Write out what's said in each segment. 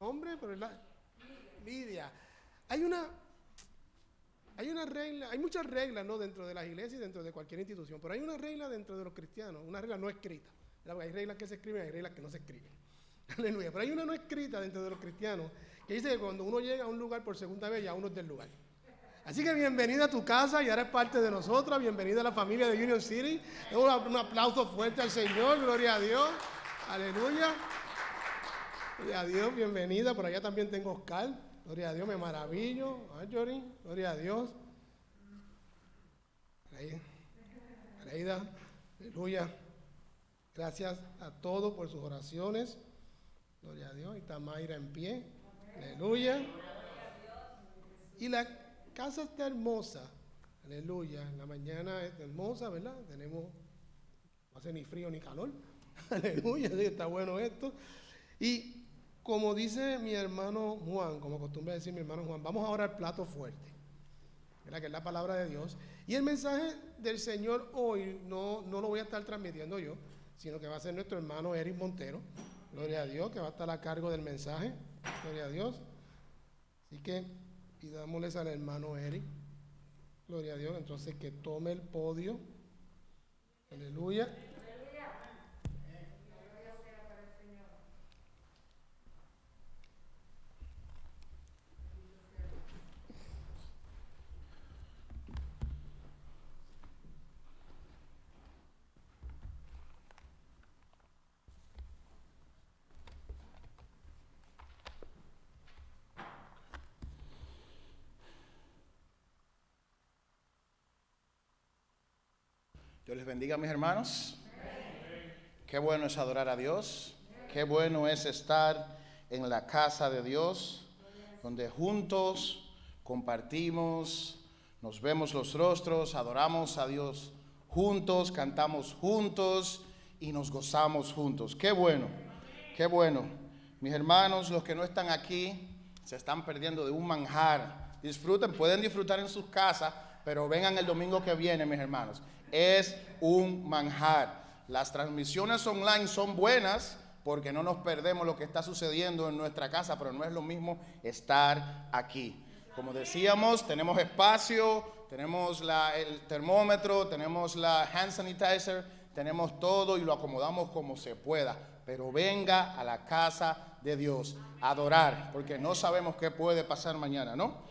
hombre, pero es la Lidia. Hay una regla, hay muchas reglas, ¿no?, dentro de las iglesias y dentro de cualquier institución, pero hay una regla dentro de los cristianos, una regla no escrita. Hay reglas que se escriben, hay reglas que no se escriben. Aleluya. Pero hay una no escrita dentro de los cristianos que dice que cuando uno llega a un lugar por segunda vez, ya uno es del lugar. Así que bienvenida a tu casa, ya eres parte de nosotros, bienvenida a la familia de Union City. Un aplauso fuerte al Señor, gloria a Dios. Aleluya. Gloria a Dios, bienvenida. Por allá también tengo a Oscar. Gloria a Dios, me maravillo. Marjorie, gloria a Dios. Aleida, aleluya. Gracias a todos por sus oraciones. Gloria a Dios. Y está Mayra en pie. Aleluya. Y la casa está hermosa. Aleluya. La mañana es hermosa, ¿verdad? No hace ni frío ni calor. Aleluya. Sí, está bueno esto. Y como dice mi hermano Juan, como acostumbra decir mi hermano Juan, vamos a orar plato fuerte, ¿verdad?, que es la palabra de Dios. Y el mensaje del Señor hoy no lo voy a estar transmitiendo yo, sino que va a ser nuestro hermano Eric Montero, gloria a Dios, que va a estar a cargo del mensaje, gloria a Dios. Así que pidámosles al hermano Eric, gloria a Dios, entonces que tome el podio. Aleluya. Dios les bendiga, mis hermanos. Qué bueno es adorar a Dios. Qué bueno es estar en la casa de Dios, donde juntos compartimos, nos vemos los rostros, adoramos a Dios juntos, cantamos juntos y nos gozamos juntos. Qué bueno, qué bueno. Mis hermanos, los que no están aquí, se están perdiendo de un manjar. Disfruten, pueden disfrutar en sus casas, pero vengan el domingo que viene, mis hermanos. Es un manjar. Las transmisiones online son buenas porque no nos perdemos lo que está sucediendo en nuestra casa, pero no es lo mismo estar aquí. Como decíamos, tenemos espacio, tenemos el termómetro, tenemos la hand sanitizer, tenemos todo y lo acomodamos como se pueda. Pero venga a la casa de Dios a adorar, porque no sabemos qué puede pasar mañana, ¿no?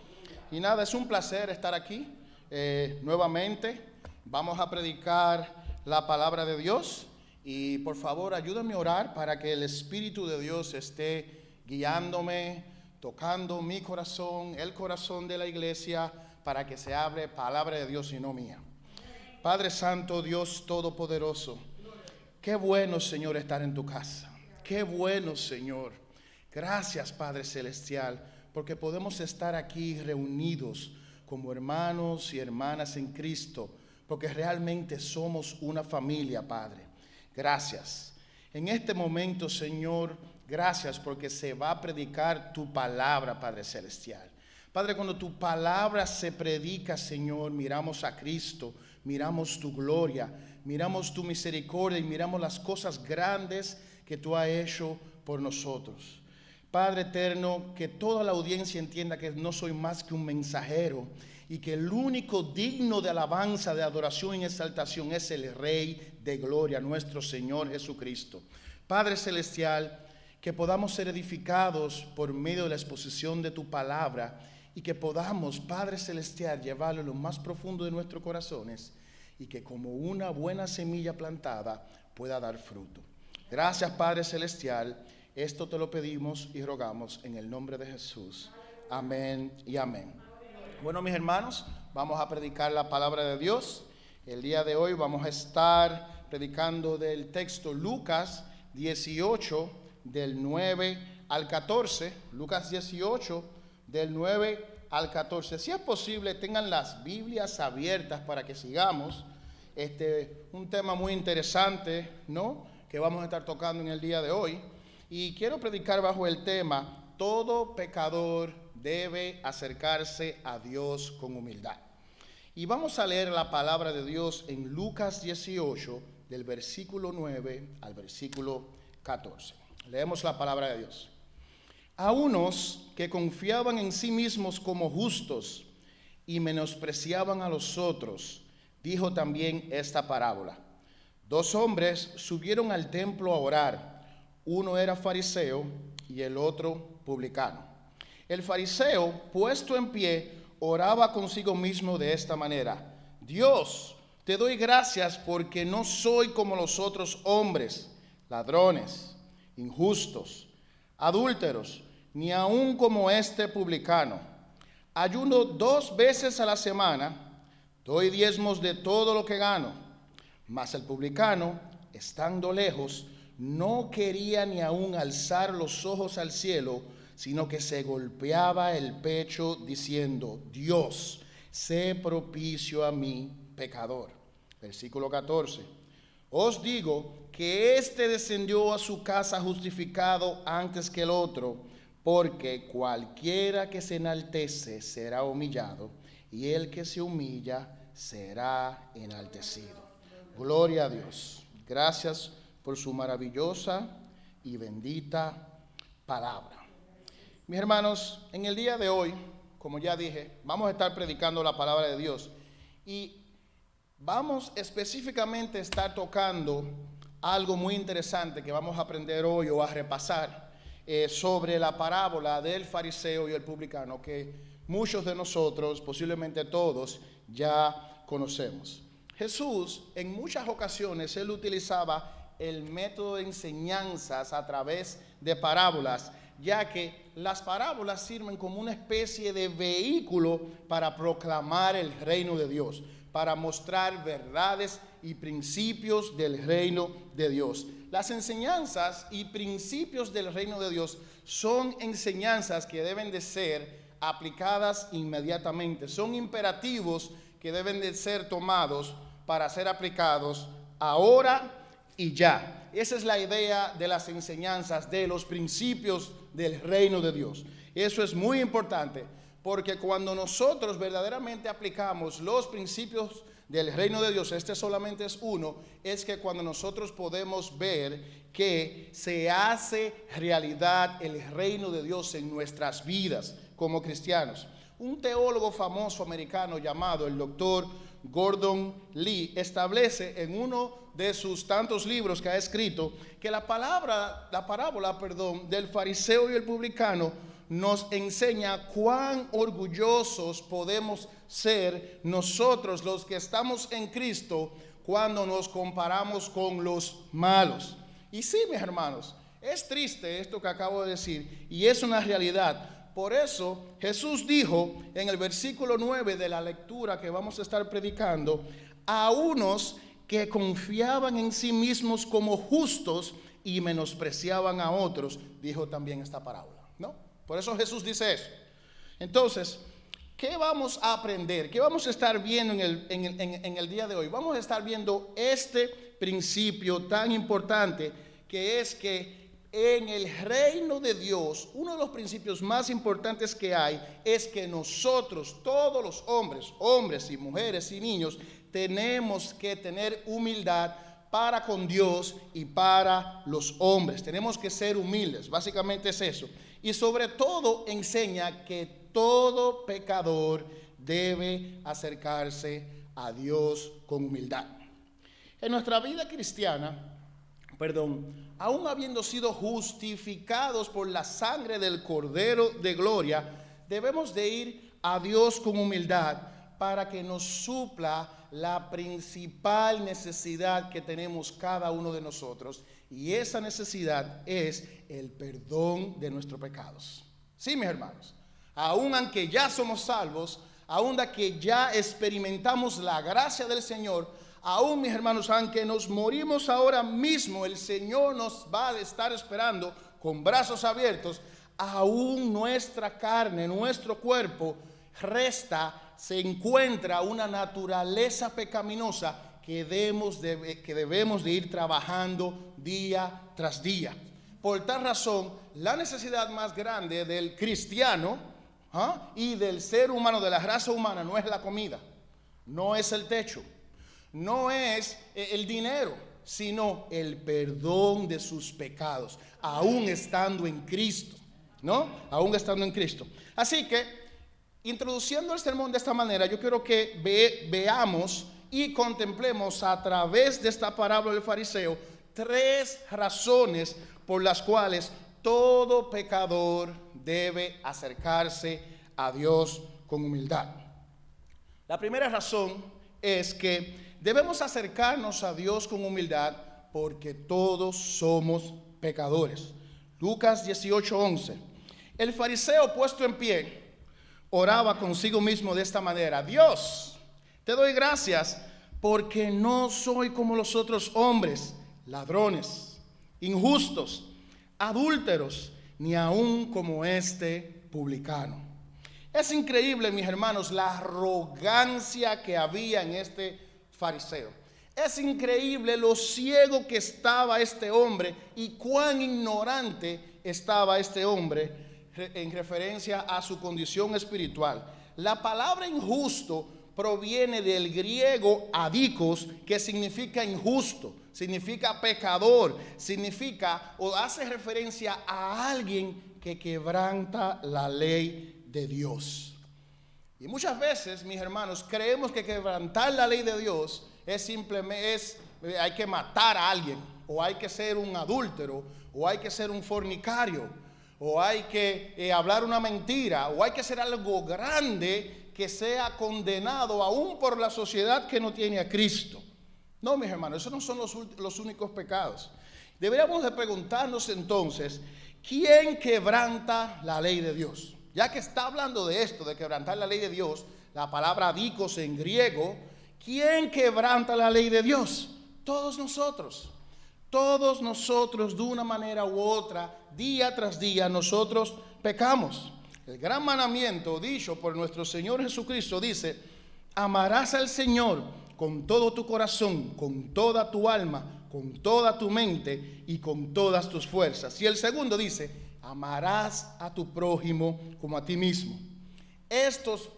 Y nada, es un placer estar aquí nuevamente. Vamos a predicar la palabra de Dios y por favor ayúdame a orar para que el Espíritu de Dios esté guiándome, tocando mi corazón, el corazón de la iglesia, para que se hable palabra de Dios y no mía. Padre Santo, Dios Todopoderoso, qué bueno, Señor, estar en tu casa. Qué bueno, Señor. Gracias, Padre Celestial, porque podemos estar aquí reunidos como hermanos y hermanas en Cristo, porque realmente somos una familia, Padre. Gracias. En este momento, Señor, gracias porque se va a predicar tu palabra, Padre Celestial. Padre, cuando tu palabra se predica, Señor, miramos a Cristo, miramos tu gloria, miramos tu misericordia y miramos las cosas grandes que tú has hecho por nosotros. Padre eterno, que toda la audiencia entienda que no soy más que un mensajero y que el único digno de alabanza, de adoración y exaltación es el Rey de gloria, nuestro Señor Jesucristo. Padre celestial, que podamos ser edificados por medio de la exposición de tu palabra y que podamos, Padre celestial, llevarlo a lo más profundo de nuestros corazones y que como una buena semilla plantada pueda dar fruto. Gracias, Padre celestial. Esto te lo pedimos y rogamos en el nombre de Jesús. Amén y amén. Bueno, mis hermanos, vamos a predicar la palabra de Dios. El día de hoy vamos a estar predicando del texto Lucas 18, del 9 al 14. Lucas 18, del 9 al 14. Si es posible, tengan las Biblias abiertas para que sigamos. Un tema muy interesante, ¿no?, que vamos a estar tocando en el día de hoy. Y quiero predicar bajo el tema: todo pecador debe acercarse a Dios con humildad. Y vamos a leer la palabra de Dios en Lucas 18, del versículo 9 al versículo 14. Leemos la palabra de Dios. A unos que confiaban en sí mismos como justos y menospreciaban a los otros, dijo también esta parábola. 2 hombres subieron al templo a orar. Uno era fariseo y el otro publicano. El fariseo, puesto en pie, oraba consigo mismo de esta manera: Dios, te doy gracias porque no soy como los otros hombres, ladrones, injustos, adúlteros, ni aun como este publicano. Ayuno 2 veces a la semana, doy diezmos de todo lo que gano. Mas el publicano, estando lejos, no quería ni aun alzar los ojos al cielo, sino que se golpeaba el pecho diciendo: Dios, sé propicio a mí, pecador. Versículo 14. Os digo que éste descendió a su casa justificado antes que el otro, porque cualquiera que se enaltece será humillado, y el que se humilla será enaltecido. Gloria a Dios. Gracias por su maravillosa y bendita palabra. Mis hermanos, en el día de hoy, como ya dije, vamos a estar predicando la palabra de Dios y vamos específicamente a estar tocando algo muy interesante que vamos a aprender hoy o a repasar sobre la parábola del fariseo y el publicano, que muchos de nosotros, posiblemente todos, ya conocemos. Jesús, en muchas ocasiones, él utilizaba el método de enseñanzas a través de parábolas, ya que las parábolas sirven como una especie de vehículo para proclamar el reino de Dios, para mostrar verdades y principios del reino de Dios. Las enseñanzas y principios del reino de Dios son enseñanzas que deben de ser aplicadas inmediatamente, son imperativos que deben de ser tomados para ser aplicados ahora y ya. Esa es la idea de las enseñanzas, de los principios del reino de Dios. Eso es muy importante, porque cuando nosotros verdaderamente aplicamos los principios del reino de Dios, este solamente es uno, es que cuando nosotros podemos ver que se hace realidad el reino de Dios en nuestras vidas como cristianos. Un teólogo famoso americano llamado el doctor Gordon Lee establece en uno de sus tantos libros que ha escrito que la parábola del fariseo y el publicano nos enseña cuán orgullosos podemos ser nosotros los que estamos en Cristo cuando nos comparamos con los malos. Y sí, mis hermanos, es triste esto que acabo de decir y es una realidad. Por eso Jesús dijo en el versículo 9 de la lectura que vamos a estar predicando: a unos que confiaban en sí mismos como justos y menospreciaban a otros, dijo también esta parábola, ¿no? Por eso Jesús dice eso. Entonces, ¿qué vamos a aprender? ¿Qué vamos a estar viendo en el día de hoy? Vamos a estar viendo este principio tan importante, que es que en el reino de Dios, uno de los principios más importantes que hay es que nosotros, todos los hombres y mujeres y niños, tenemos que tener humildad para con Dios y para los hombres. Tenemos que ser humildes, básicamente es eso. Y sobre todo enseña que todo pecador debe acercarse a Dios con humildad. En nuestra vida cristiana, aún habiendo sido justificados por la sangre del Cordero de Gloria, debemos de ir a Dios con humildad para que nos supla la principal necesidad que tenemos cada uno de nosotros, y esa necesidad es el perdón de nuestros pecados. Sí, mis hermanos, aún aunque ya somos salvos, aún que ya experimentamos la gracia del Señor, aún, mis hermanos, aunque nos morimos ahora mismo, el Señor nos va a estar esperando con brazos abiertos. Aún nuestra carne, nuestro cuerpo se encuentra una naturaleza pecaminosa que debemos de ir trabajando día tras día. Por tal razón, la necesidad más grande del cristiano y del ser humano, de la raza humana, no es la comida, no es el techo, no es el dinero, sino el perdón de sus pecados, aún estando en Cristo. ¿no? Aún estando en Cristo. Así que, introduciendo el sermón de esta manera, yo quiero que veamos y contemplemos a través de esta parábola del fariseo 3 razones por las cuales todo pecador debe acercarse a Dios con humildad. La primera razón es que debemos acercarnos a Dios con humildad porque todos somos pecadores. Lucas 18:11. El fariseo, puesto en pie, oraba consigo mismo de esta manera: Dios, te doy gracias porque no soy como los otros hombres, ladrones, injustos, adúlteros, ni aún como este publicano. Es increíble, mis hermanos, la arrogancia que había en este fariseo. Es increíble lo ciego que estaba este hombre y cuán ignorante estaba este hombre en referencia a su condición espiritual. La palabra injusto proviene del griego adikos, que significa injusto, significa pecador, significa o hace referencia a alguien que quebranta la ley de Dios. Y muchas veces, mis hermanos, creemos que quebrantar la ley de Dios es simplemente hay que matar a alguien, o hay que ser un adúltero, o hay que ser un fornicario, o hay que hablar una mentira, o hay que ser algo grande que sea condenado aún por la sociedad que no tiene a Cristo. No, mis hermanos, esos no son los únicos pecados. Deberíamos de preguntarnos entonces, ¿quién quebranta la ley de Dios? Ya que está hablando de esto, de quebrantar la ley de Dios, la palabra dikos en griego, ¿quién quebranta la ley de Dios? Todos nosotros. Todos nosotros, de una manera u otra, día tras día, nosotros pecamos. El gran mandamiento dicho por nuestro Señor Jesucristo dice: amarás al Señor con todo tu corazón, con toda tu alma, con toda tu mente y con todas tus fuerzas. Y el segundo dice: amarás a tu prójimo como a ti mismo. Estos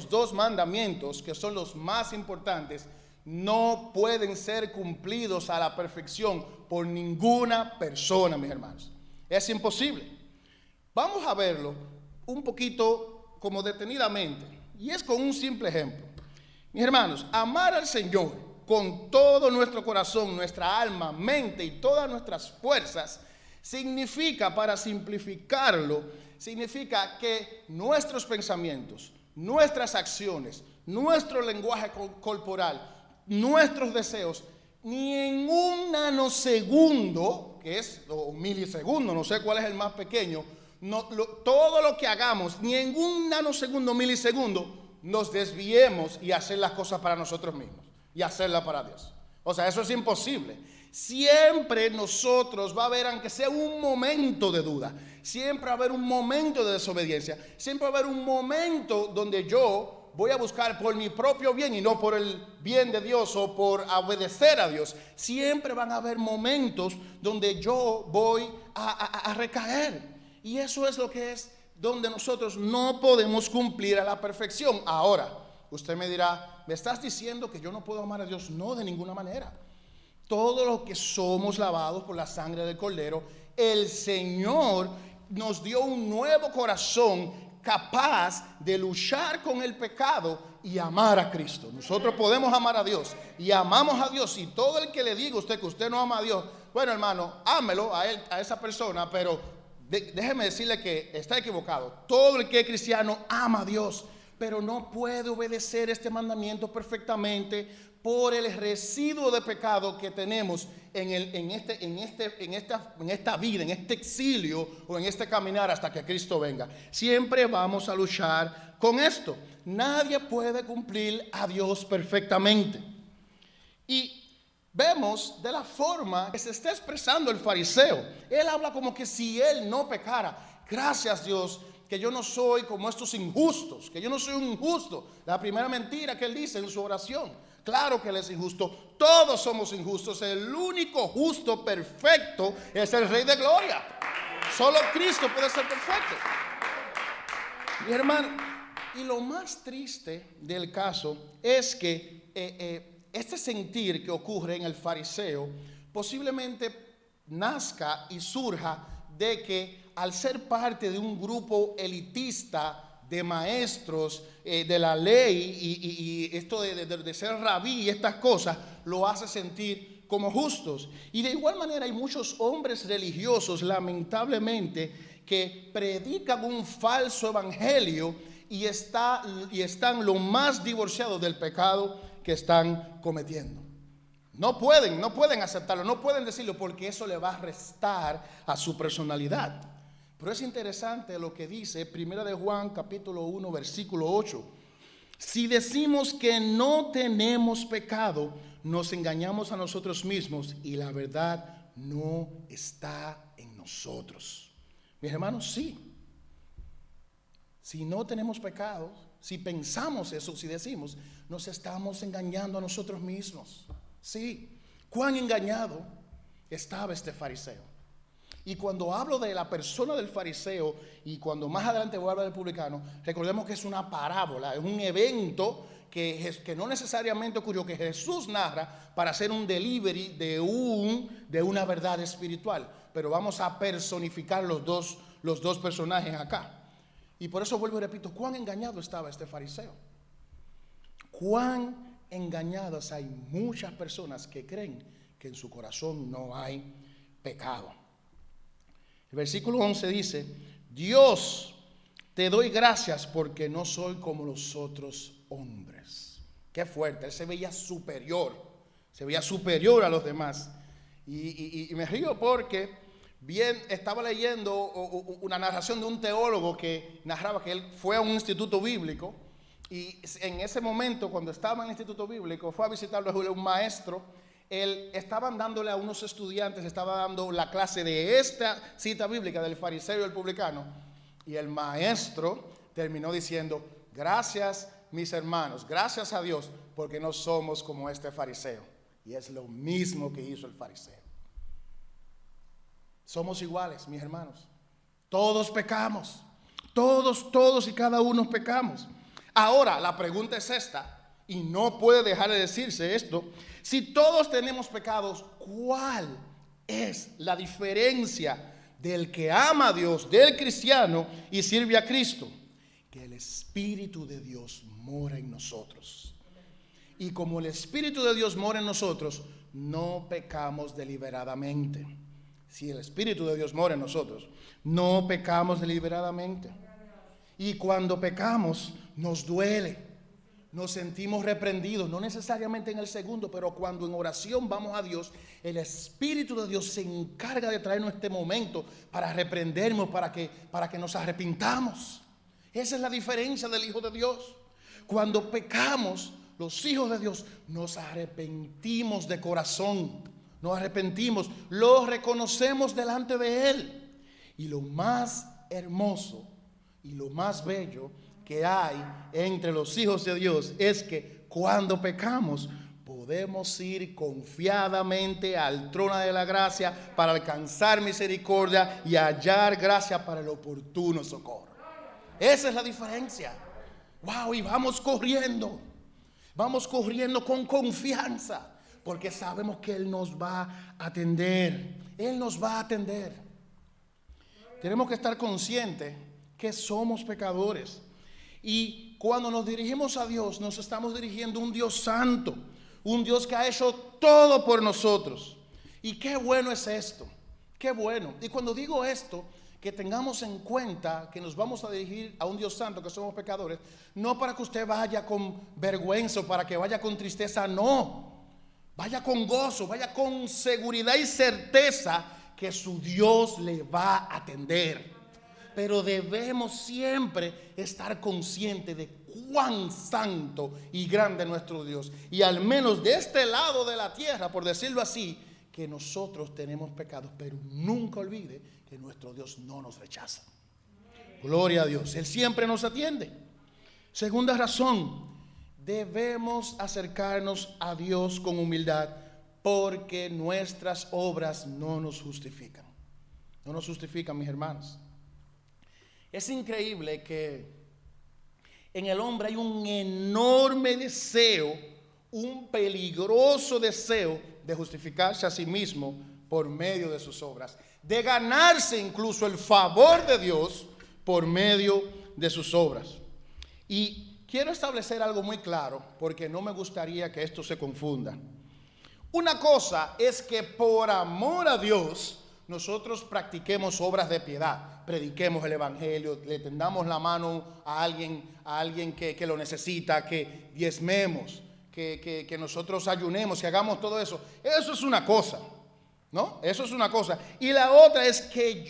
2 mandamientos, que son los más importantes, no pueden ser cumplidos a la perfección por ninguna persona, mis hermanos. Es imposible. Vamos a verlo un poquito como detenidamente, y es con un simple ejemplo. Mis hermanos, amar al Señor con todo nuestro corazón, nuestra alma, mente y todas nuestras fuerzas significa, para simplificarlo, significa que nuestros pensamientos, nuestras acciones, nuestro lenguaje corporal, nuestros deseos, ni en un nanosegundo, que es un milisegundo, no sé cuál es el más pequeño, todo lo que hagamos, ni en un nanosegundo, milisegundo, nos desviemos y hacer las cosas para nosotros mismos y hacerlas para Dios. O sea, eso es imposible. Siempre nosotros va a haber, aunque sea un momento de duda, siempre va a haber un momento de desobediencia, siempre va a haber un momento donde yo voy a buscar por mi propio bien y no por el bien de Dios o por obedecer a Dios. Siempre van a haber momentos donde yo voy a recaer, y eso es lo que es donde nosotros no podemos cumplir a la perfección. Ahora, usted me dirá: ¿me estás diciendo que yo no puedo amar a Dios? No, de ninguna manera. Todos los que somos lavados por la sangre del Cordero, el Señor nos dio un nuevo corazón capaz de luchar con el pecado y amar a Cristo. Nosotros podemos amar a Dios y amamos a Dios. Y todo el que le diga a usted que usted no ama a Dios, bueno, hermano, ámelo a él, a esa persona, pero déjeme decirle que está equivocado. Todo el que es cristiano ama a Dios, pero no puede obedecer este mandamiento perfectamente por el residuo de pecado que tenemos en esta vida, en este exilio o en este caminar hasta que Cristo venga. Siempre vamos a luchar con esto. Nadie puede cumplir a Dios perfectamente. Y vemos de la forma que se está expresando el fariseo. Él habla como que si él no pecara. Gracias, Dios, que yo no soy como estos injustos, que yo no soy un injusto. La primera mentira que él dice en su oración. Claro que él es injusto, todos somos injustos. El único justo perfecto es el Rey de Gloria. Solo Cristo puede ser perfecto. Mi hermano, y lo más triste del caso es que este sentir que ocurre en el fariseo posiblemente nazca y surja de que al ser parte de un grupo elitista de maestros de la ley y esto de ser rabí y estas cosas, lo hace sentir como justos. Y de igual manera hay muchos hombres religiosos, lamentablemente, que predican un falso evangelio y están lo más divorciados del pecado que están cometiendo. No pueden aceptarlo, no pueden decirlo, porque eso le va a restar a su personalidad. Pero es interesante lo que dice 1 de Juan capítulo 1 versículo 8. Si decimos que no tenemos pecado, nos engañamos a nosotros mismos y la verdad no está en nosotros. Mis hermanos, sí. Si no tenemos pecado, si pensamos eso, si decimos, nos estamos engañando a nosotros mismos. Sí. Cuán engañado estaba este fariseo. Y cuando hablo de la persona del fariseo, y cuando más adelante voy a hablar del publicano, recordemos que es una parábola, es un evento que no necesariamente ocurrió, que Jesús narra para hacer un delivery de una verdad espiritual. Pero vamos a personificar los dos personajes acá. Y por eso vuelvo y repito, cuán engañado estaba este fariseo. Cuán engañadas hay muchas personas que creen que en su corazón no hay pecado. El versículo 11 dice: Dios, te doy gracias porque no soy como los otros hombres. Qué fuerte, él se veía superior a los demás. Y me río porque estaba leyendo una narración de un teólogo que narraba que él fue a un instituto bíblico, y en ese momento, cuando estaba en el instituto bíblico, fue a visitarlo un maestro. Estaban dándole a unos estudiantes, estaba dando la clase de esta cita bíblica del fariseo y el publicano, y el maestro terminó diciendo: gracias mis hermanos, gracias a Dios, porque no somos como este fariseo. Y es lo mismo que hizo el fariseo. Somos iguales, mis hermanos. Todos pecamos, todos y cada uno pecamos. Ahora la pregunta es esta, y no puede dejar de decirse esto: si todos tenemos pecados, ¿cuál es la diferencia del que ama a Dios, del cristiano, y sirve a Cristo? Que el Espíritu de Dios mora en nosotros. Y como el Espíritu de Dios mora en nosotros, no pecamos deliberadamente. Si el Espíritu de Dios mora en nosotros, no pecamos deliberadamente. Y cuando pecamos, nos duele. Nos sentimos reprendidos, no necesariamente en el segundo, pero cuando en oración vamos a Dios, el Espíritu de Dios se encarga de traernos este momento para reprendernos, para que nos arrepintamos. Esa es la diferencia del Hijo de Dios. Cuando pecamos, los hijos de Dios nos arrepentimos de corazón, nos arrepentimos, lo reconocemos delante de Él. Y lo más hermoso y lo más bello que hay entre los hijos de Dios es que cuando pecamos podemos ir confiadamente al trono de la gracia para alcanzar misericordia y hallar gracia para el oportuno socorro. Esa es la diferencia. Wow, y vamos corriendo con confianza, porque sabemos que Él nos va a atender. Él nos va a atender. Tenemos que estar conscientes que somos pecadores. Y cuando nos dirigimos a Dios, nos estamos dirigiendo a un Dios santo, un Dios que ha hecho todo por nosotros. Y qué bueno es esto, qué bueno. Y cuando digo esto, que tengamos en cuenta que nos vamos a dirigir a un Dios santo, que somos pecadores, no para que usted vaya con vergüenza o para que vaya con tristeza, no. Vaya con gozo, vaya con seguridad y certeza que su Dios le va a atender. Pero debemos siempre estar conscientes de cuán santo y grande es nuestro Dios. Y al menos de este lado de la tierra, por decirlo así, que nosotros tenemos pecados, pero nunca olvide que nuestro Dios no nos rechaza. Gloria a Dios, Él siempre nos atiende. Segunda razón, debemos acercarnos a Dios con humildad, porque nuestras obras no nos justifican. No nos justifican, mis hermanos. Es increíble que en el hombre hay un enorme deseo, un peligroso deseo de justificarse a sí mismo por medio de sus obras, de ganarse incluso el favor de Dios por medio de sus obras. Y quiero establecer algo muy claro, porque no me gustaría que esto se confunda. Una cosa es que por amor a Dios nosotros practiquemos obras de piedad, prediquemos el evangelio, le tendamos la mano a alguien que lo necesita, que diezmemos, que nosotros ayunemos, que hagamos todo eso. Eso es una cosa, ¿no? Eso es una cosa. Y la otra es que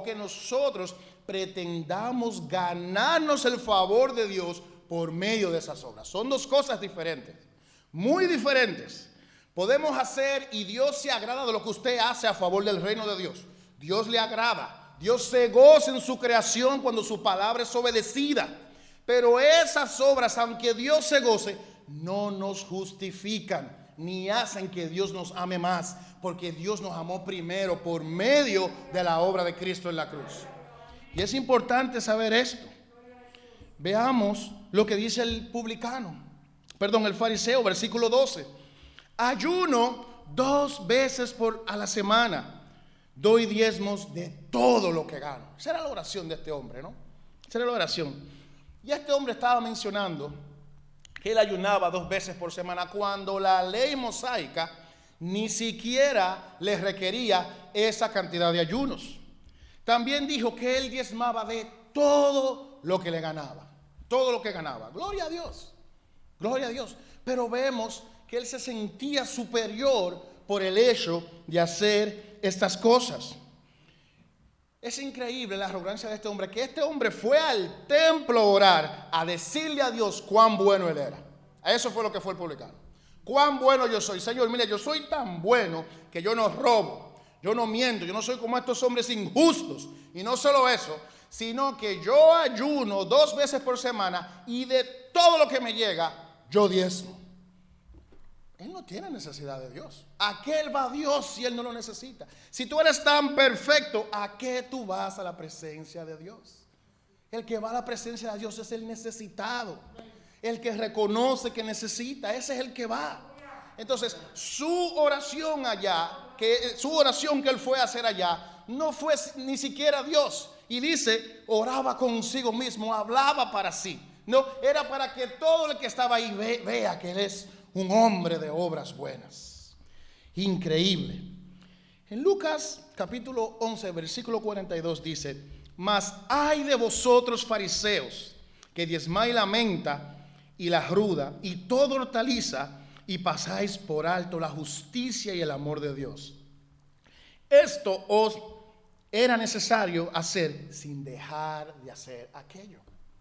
que nosotros pretendamos ganarnos el favor de Dios por medio de esas obras. Son dos cosas diferentes, muy diferentes. Podemos hacer, y Dios se agrada de lo que usted hace a favor del reino de Dios. Dios le agrada. Dios se goza en su creación cuando su palabra es obedecida. Pero esas obras, aunque Dios se goce, no nos justifican ni hacen que Dios nos ame más, porque Dios nos amó primero por medio de la obra de Cristo en la cruz. Y es importante saber esto. Veamos lo que dice el fariseo, versículo 12. Ayuno 2 veces a la semana. Doy diezmos de todo lo que gano. Esa era la oración de este hombre, ¿no? Esa era la oración. Y este hombre estaba mencionando que él ayunaba 2 veces por semana, cuando la ley mosaica ni siquiera le requería esa cantidad de ayunos. También dijo que él diezmaba de todo lo que le ganaba. Todo lo que ganaba. Gloria a Dios. Gloria a Dios. Pero vemos que él se sentía superior por el hecho de hacer estas cosas. Es increíble la arrogancia de este hombre, que este hombre fue al templo a orar, a decirle a Dios cuán bueno él era. A eso fue lo que fue el publicano. Cuán bueno yo soy. Señor, mire, yo soy tan bueno que yo no robo, yo no miento, yo no soy como estos hombres injustos. Y no solo eso, sino que yo ayuno 2 veces por semana y de todo lo que me llega, yo diezmo. Él no tiene necesidad de Dios. ¿A qué él va a Dios si él no lo necesita? Si tú eres tan perfecto, ¿a qué tú vas a la presencia de Dios? El que va a la presencia de Dios es el necesitado. El que reconoce que necesita, ese es el que va. Entonces, su oración que él fue a hacer allá, no fue ni siquiera a Dios. Y dice, oraba consigo mismo, hablaba para sí. No, era para que todo el que estaba ahí vea que él es un hombre de obras buenas. Increíble. En Lucas capítulo 11 versículo 42 dice: mas ay de vosotros fariseos, que diezmáis la menta y la ruda y toda hortaliza, y pasáis por alto la justicia y el amor de Dios. Esto os era necesario hacer sin dejar de hacer aquello.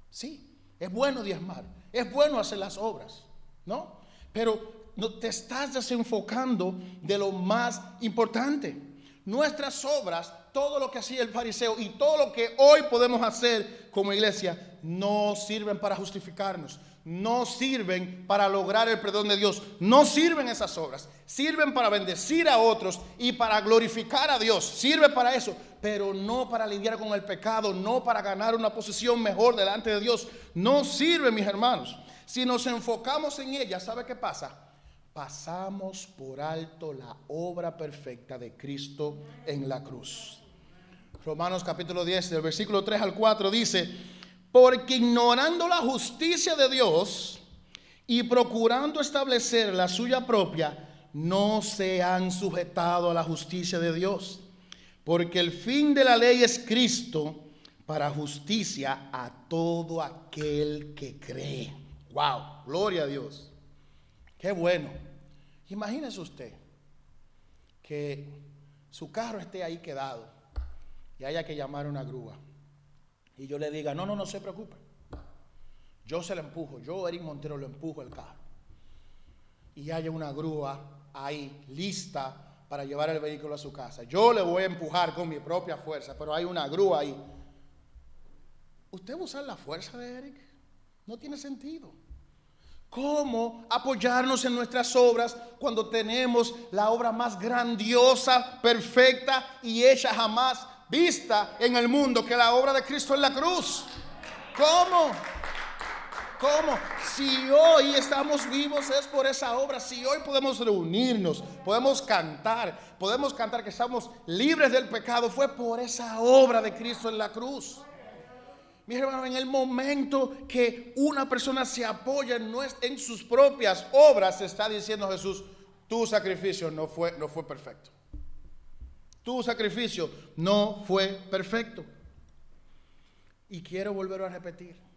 Sí, es bueno diezmar, es bueno hacer las obras, ¿no? Pero no te estás desenfocando de lo más importante. Nuestras obras, todo lo que hacía el fariseo y todo lo que hoy podemos hacer como iglesia, no sirven para justificarnos, no sirven para lograr el perdón de Dios, no sirven esas obras, sirven para bendecir a otros y para glorificar a Dios, sirve para eso, pero no para lidiar con el pecado, no para ganar una posición mejor delante de Dios, no sirve, mis hermanos. Si nos enfocamos en ella, ¿sabe qué pasa? Pasamos por alto la obra perfecta de Cristo en la cruz. Romanos capítulo 10, del versículo 3 al 4 dice: porque ignorando la justicia de Dios y procurando establecer la suya propia, no se han sujetado a la justicia de Dios. Porque el fin de la ley es Cristo para justicia a todo aquel que cree. Wow, gloria a Dios. Qué bueno. Imagínese usted que su carro esté ahí quedado y haya que llamar a una grúa. Y yo le diga, no se preocupe. Yo se lo empujo, yo, Eric Montero, lo empujo el carro. Y haya una grúa ahí lista para llevar el vehículo a su casa. Yo le voy a empujar con mi propia fuerza, pero hay una grúa ahí. ¿Usted va a usar la fuerza de Eric? No tiene sentido. ¿Cómo apoyarnos en nuestras obras cuando tenemos la obra más grandiosa, perfecta y hecha jamás vista en el mundo, que la obra de Cristo en la cruz? ¿Cómo? ¿Cómo? Si hoy estamos vivos es por esa obra. Si hoy podemos reunirnos, podemos cantar que estamos libres del pecado, fue por esa obra de Cristo en la cruz. Mi hermano, en el momento que una persona se apoya en sus propias obras, está diciendo Jesús, tu sacrificio no fue perfecto. Tu sacrificio no fue perfecto. Y quiero volver a repetir.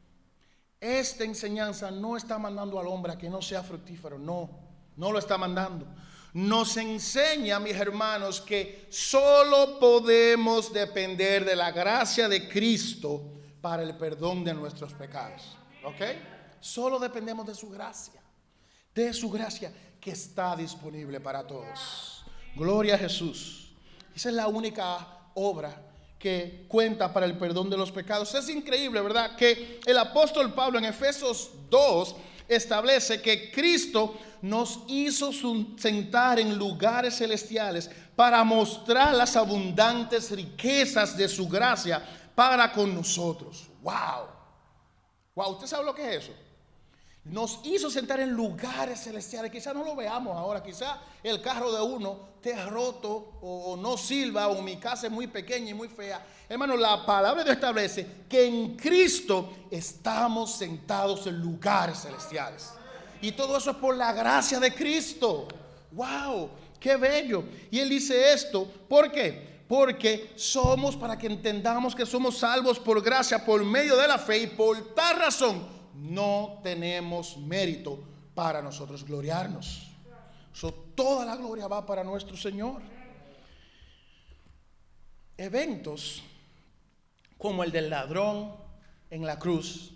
Esta enseñanza no está mandando al hombre a que no sea fructífero, no lo está mandando. Nos enseña, mis hermanos, que solo podemos depender de la gracia de Cristo para el perdón de nuestros pecados. ¿Ok? Solo dependemos de su gracia que está disponible para todos. Gloria a Jesús. Esa es la única obra que cuenta para el perdón de los pecados. Es increíble, ¿verdad? Que el apóstol Pablo en Efesios 2 establece que Cristo nos hizo sentar en lugares celestiales para mostrar las abundantes riquezas de su gracia para con nosotros. Wow, ¿usted sabe lo que es eso? Nos hizo sentar en lugares celestiales. Quizá no lo veamos ahora. Quizá el carro de uno esté roto o no sirva, o mi casa es muy pequeña y muy fea. Hermano, la palabra de Dios establece que en Cristo estamos sentados en lugares celestiales. Y todo eso es por la gracia de Cristo. ¡Wow! ¡Qué bello! Y él dice esto, ¿por qué? Porque para que entendamos que somos salvos por gracia, por medio de la fe, y por tal razón no tenemos mérito para nosotros gloriarnos. Toda la gloria va para nuestro Señor. Eventos como el del ladrón en la cruz,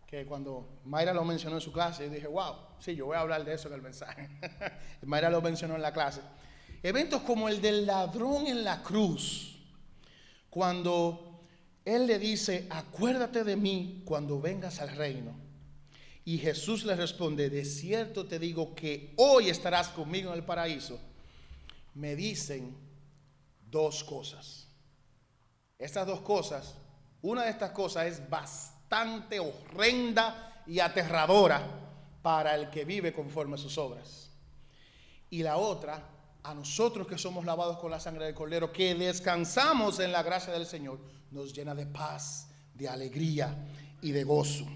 que cuando Mayra lo mencionó en su clase, yo dije, wow, sí, yo voy a hablar de eso en el mensaje. Mayra lo mencionó en la clase. Eventos como el del ladrón en la cruz, cuando él le dice, acuérdate de mí cuando vengas al reino. Y Jesús le responde, de cierto te digo que hoy estarás conmigo en el paraíso. Me dicen dos cosas. Estas dos cosas, una de estas cosas es bastante horrenda y aterradora para el que vive conforme a sus obras. Y la otra, a nosotros que somos lavados con la sangre del Cordero, que descansamos en la gracia del Señor, nos llena de paz, de alegría y de gozo.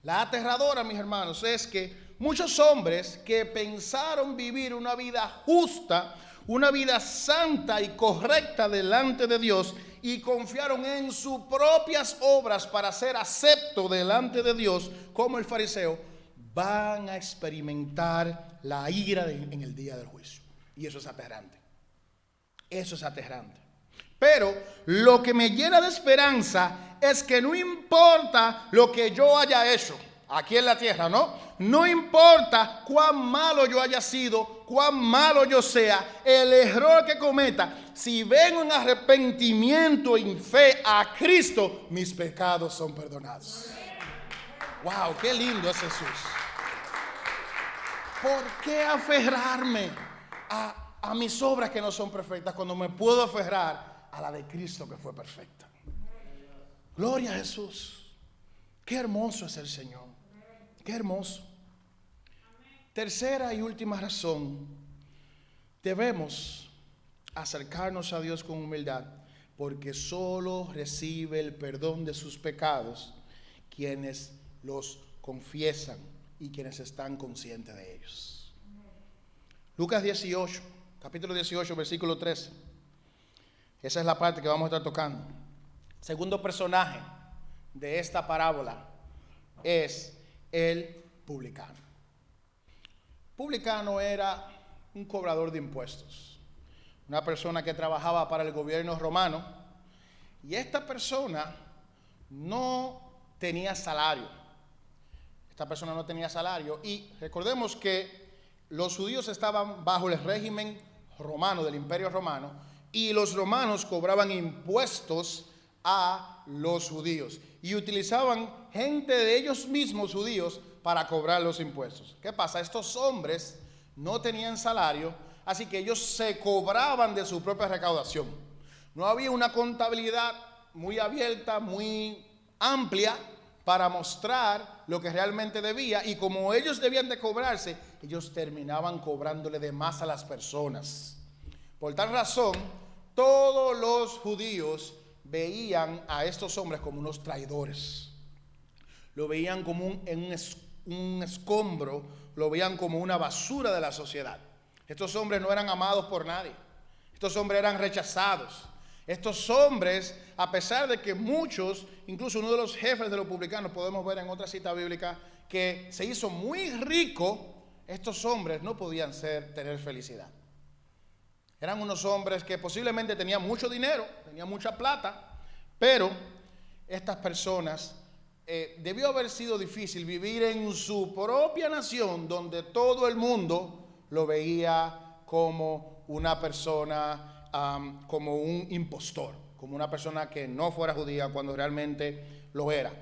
La aterradora, mis hermanos, es que muchos hombres que pensaron vivir una vida justa, una vida santa y correcta delante de Dios, y confiaron en sus propias obras para ser acepto delante de Dios, como el fariseo, van a experimentar la ira en el día del juicio. Y eso es aterrante. Eso es aterrante. Pero lo que me llena de esperanza es que no importa lo que yo haya hecho aquí en la tierra, no importa cuán malo yo haya sido, cuán malo yo sea, el error que cometa, si vengo en arrepentimiento y en fe a Cristo, mis pecados son perdonados. Wow, qué lindo es Jesús. ¿Por qué aferrarme a mis obras que no son perfectas cuando me puedo aferrar a la de Cristo que fue perfecta? Gloria a Jesús. Qué hermoso es el Señor. Qué hermoso. Tercera y última razón. Debemos acercarnos a Dios con humildad, porque solo recibe el perdón de sus pecados quienes los confiesan y quienes están conscientes de ellos. Lucas 18, capítulo 18, versículo 13. Esa es la parte que vamos a estar tocando. Segundo personaje de esta parábola es el publicano. Publicano era un cobrador de impuestos, una persona que trabajaba para el gobierno romano, y esta persona no tenía salario. Y recordemos que los judíos estaban bajo el régimen romano, del imperio romano, y los romanos cobraban impuestos a los judíos y utilizaban gente de ellos mismos judíos para cobrar los impuestos. ¿Qué pasa? Estos hombres no tenían salario, así que ellos se cobraban de su propia recaudación. No había una contabilidad muy abierta, muy amplia, para mostrar lo que realmente debía, y como ellos debían de cobrarse, ellos terminaban cobrándole de más a las personas. Por tal razón, todos los judíos veían a estos hombres como unos traidores. Lo veían como un escombro, lo veían como una basura de la sociedad. Estos hombres no eran amados por nadie. Estos hombres eran rechazados. Estos hombres, a pesar de que muchos, incluso uno de los jefes de los publicanos, podemos ver en otra cita bíblica, que se hizo muy rico, estos hombres no podían tener felicidad. Eran unos hombres que posiblemente tenían mucho dinero, tenían mucha plata, pero estas personas, debió haber sido difícil vivir en su propia nación, donde todo el mundo lo veía como una persona, como un impostor, como una persona que no fuera judía cuando realmente lo era.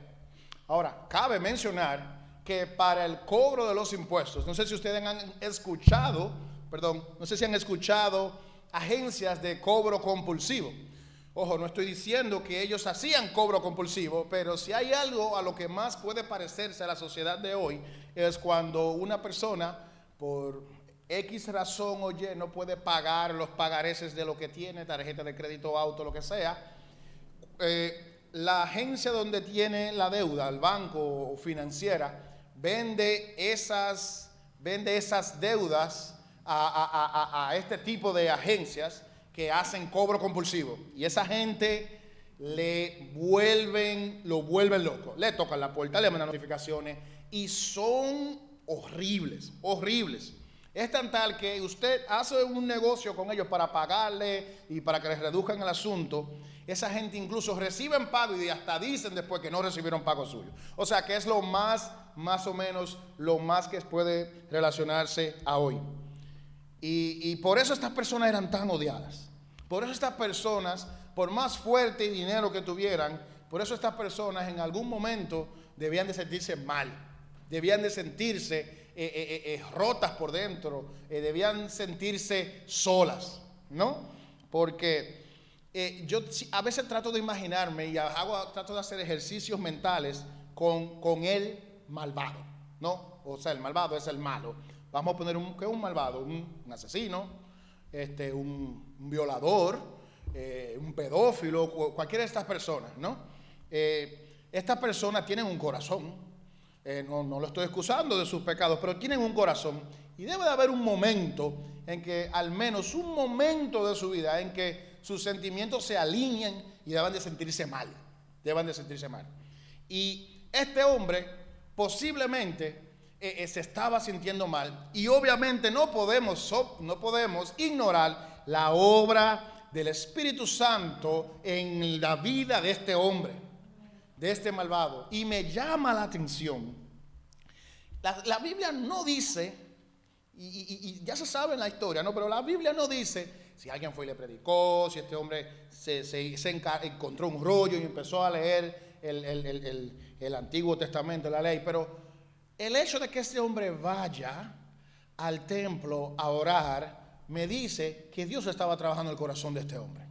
Ahora, cabe mencionar que para el cobro de los impuestos, no sé si ustedes han escuchado, no sé si han escuchado agencias de cobro compulsivo. Ojo, no estoy diciendo que ellos hacían cobro compulsivo, pero si hay algo a lo que más puede parecerse a la sociedad de hoy, es cuando una persona, por X razón o Y, no puede pagar los pagareces de lo que tiene, tarjeta de crédito, auto, lo que sea. La agencia donde tiene la deuda, el banco o financiera, vende esas deudas a este tipo de agencias que hacen cobro compulsivo, y esa gente lo vuelven loco. Le tocan la puerta, le mandan notificaciones y son horribles. Es tan tal que usted hace un negocio con ellos para pagarle y para que les reduzcan el asunto. Esa gente incluso reciben pago y hasta dicen después que no recibieron pago suyo. O sea que es lo más o menos lo más que puede relacionarse a hoy. Y por eso estas personas eran tan odiadas. Por eso estas personas, por más fuerte y dinero que tuvieran, por eso estas personas en algún momento debían de sentirse mal, debían de sentirse rotas por dentro, debían sentirse solas, ¿no? Porque yo a veces trato de imaginarme y trato de hacer ejercicios mentales con el malvado, ¿no? O sea, el malvado es el malo. Vamos a poner ¿qué es un malvado? Un asesino, un violador, un pedófilo, cualquiera de estas personas, ¿no? Estas personas tienen un corazón, no lo estoy excusando de sus pecados, pero tienen un corazón, y debe de haber un momento en que, al menos un momento de su vida, en que sus sentimientos se alineen y deban de sentirse mal, y este hombre posiblemente se estaba sintiendo mal, y obviamente no podemos ignorar la obra del Espíritu Santo en la vida de este hombre, de este malvado. Y me llama la atención, la Biblia no dice, y ya se sabe en la historia, ¿no? Pero la Biblia no dice si alguien fue y le predicó, si este hombre se encontró un rollo y empezó a leer el Antiguo Testamento, la ley. Pero el hecho de que este hombre vaya al templo a orar me dice que Dios estaba trabajando en el corazón de este hombre.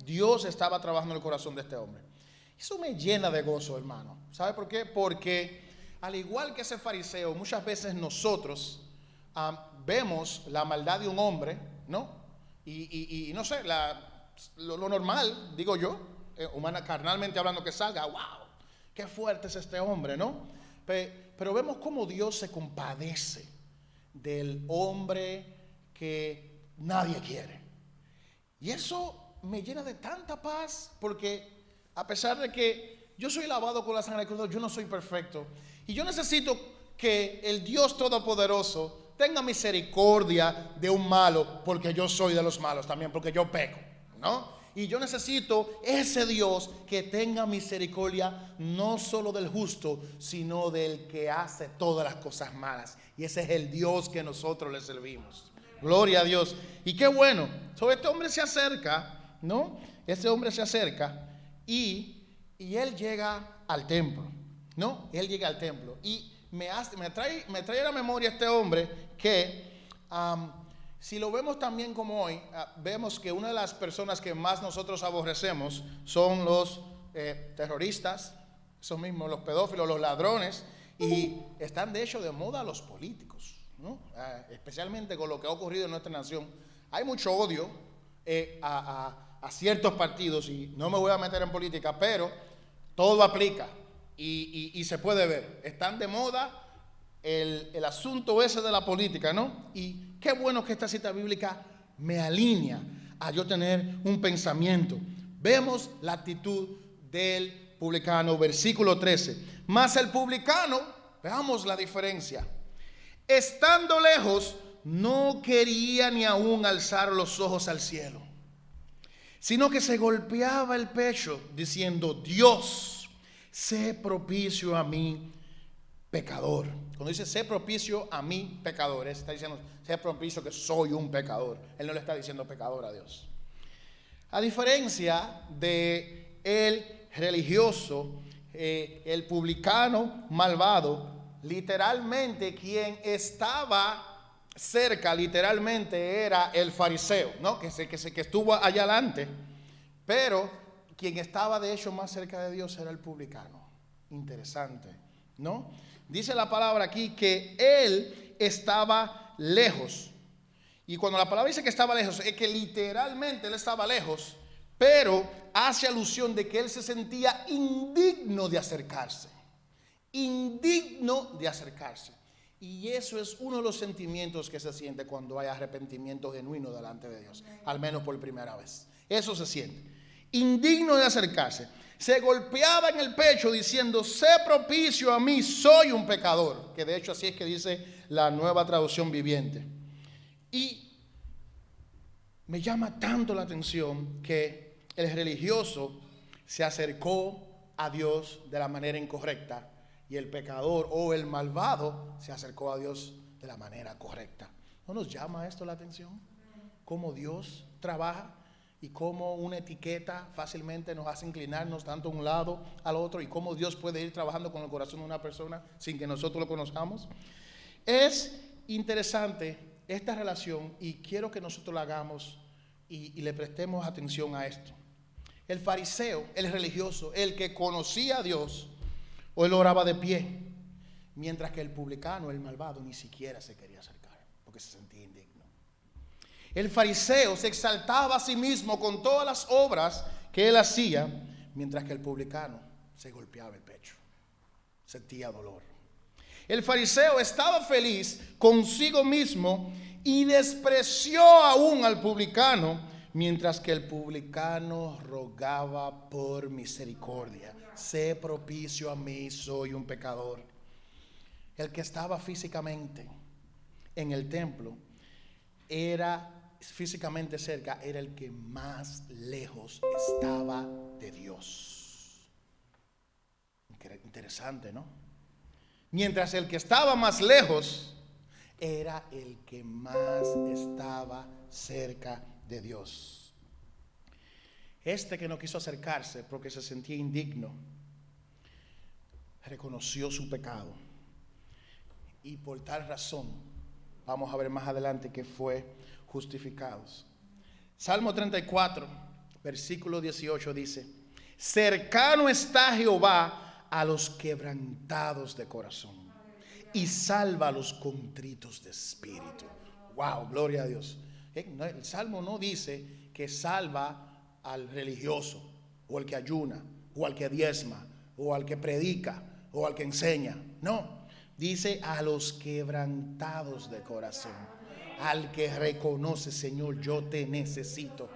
Dios estaba trabajando en el corazón de este hombre. Eso me llena de gozo, hermano. ¿Sabe por qué? Porque al igual que ese fariseo, muchas veces nosotros vemos la maldad de un hombre, ¿no? Y no sé, lo normal, digo yo, carnalmente hablando, que salga, wow, qué fuerte es este hombre, ¿no? Pero vemos cómo Dios se compadece del hombre que nadie quiere. Y eso me llena de tanta paz, porque a pesar de que yo soy lavado con la sangre de Cristo, yo no soy perfecto. Y yo necesito que el Dios Todopoderoso tenga misericordia de un malo, porque yo soy de los malos también, porque yo peco, ¿no? Y yo necesito ese Dios que tenga misericordia no solo del justo, sino del que hace todas las cosas malas. Y ese es el Dios que nosotros le servimos. Gloria a Dios. Y qué bueno. Este hombre se acerca, ¿no? Este hombre se acerca y él llega al templo, ¿no? Él llega al templo y me trae a la memoria este hombre que si lo vemos también como hoy, vemos que una de las personas que más nosotros aborrecemos son los terroristas, esos mismos, los pedófilos, los ladrones, y están de hecho de moda los políticos, ¿no? Especialmente con lo que ha ocurrido en nuestra nación. Hay mucho odio a ciertos partidos, y no me voy a meter en política, pero todo aplica y se puede ver. Están de moda el asunto ese de la política, ¿no? Y qué bueno que esta cita bíblica me alinea a yo tener un pensamiento. Vemos la actitud del publicano, versículo 13. Mas el publicano, veamos la diferencia. Estando lejos, no quería ni aún alzar los ojos al cielo, sino que se golpeaba el pecho diciendo: Dios, sé propicio a mí, pecador. Cuando dice sé propicio a mí, pecador, está diciendo sé propicio que soy un pecador. Él no le está diciendo pecador a Dios. A diferencia de el religioso, el publicano malvado, literalmente quien estaba cerca, literalmente era el fariseo, ¿no? que estuvo allá adelante, pero quien estaba de hecho más cerca de Dios era el publicano. Interesante, ¿no? Dice la palabra aquí que él estaba lejos. Y cuando la palabra dice que estaba lejos, es que literalmente él estaba lejos, pero hace alusión de que él se sentía indigno de acercarse. Indigno de acercarse. Y eso es uno de los sentimientos que se siente cuando hay arrepentimiento genuino delante de Dios, al menos por primera vez. Eso se siente. Indigno de acercarse. Se golpeaba en el pecho diciendo: sé propicio a mí, soy un pecador. Que de hecho así es que dice la Nueva Traducción Viviente. Y me llama tanto la atención que el religioso se acercó a Dios de la manera incorrecta y el pecador o el malvado se acercó a Dios de la manera correcta. ¿No nos llama esto la atención? Cómo Dios trabaja y cómo una etiqueta fácilmente nos hace inclinarnos tanto a un lado al otro, y cómo Dios puede ir trabajando con el corazón de una persona sin que nosotros lo conozcamos. Es interesante esta relación y quiero que nosotros la hagamos y le prestemos atención a esto. El fariseo, el religioso, el que conocía a Dios, o él oraba de pie, mientras que el publicano, el malvado, ni siquiera se quería acercar porque se sentía indigno. El fariseo se exaltaba a sí mismo con todas las obras que él hacía, mientras que el publicano se golpeaba el pecho, sentía dolor. El fariseo estaba feliz consigo mismo y despreció aún al publicano, mientras que el publicano rogaba por misericordia. Sé propicio a mí, soy un pecador. El que estaba físicamente en el templo era físicamente cerca, era el que más lejos estaba de Dios. Interesante, ¿no? Mientras el que estaba más lejos era el que más estaba cerca de Dios. Este que no quiso acercarse porque se sentía indigno, reconoció su pecado, y por tal razón, vamos a ver más adelante, que fue justificados. Salmo 34, versículo 18 dice: cercano está Jehová a los quebrantados de corazón y salva a los contritos de espíritu. Wow, gloria a Dios. El Salmo no dice que salva al religioso, o al que ayuna, o al que diezma, o al que predica, o al que enseña. No, dice a los quebrantados de corazón, al que reconoce: Señor, yo te necesito,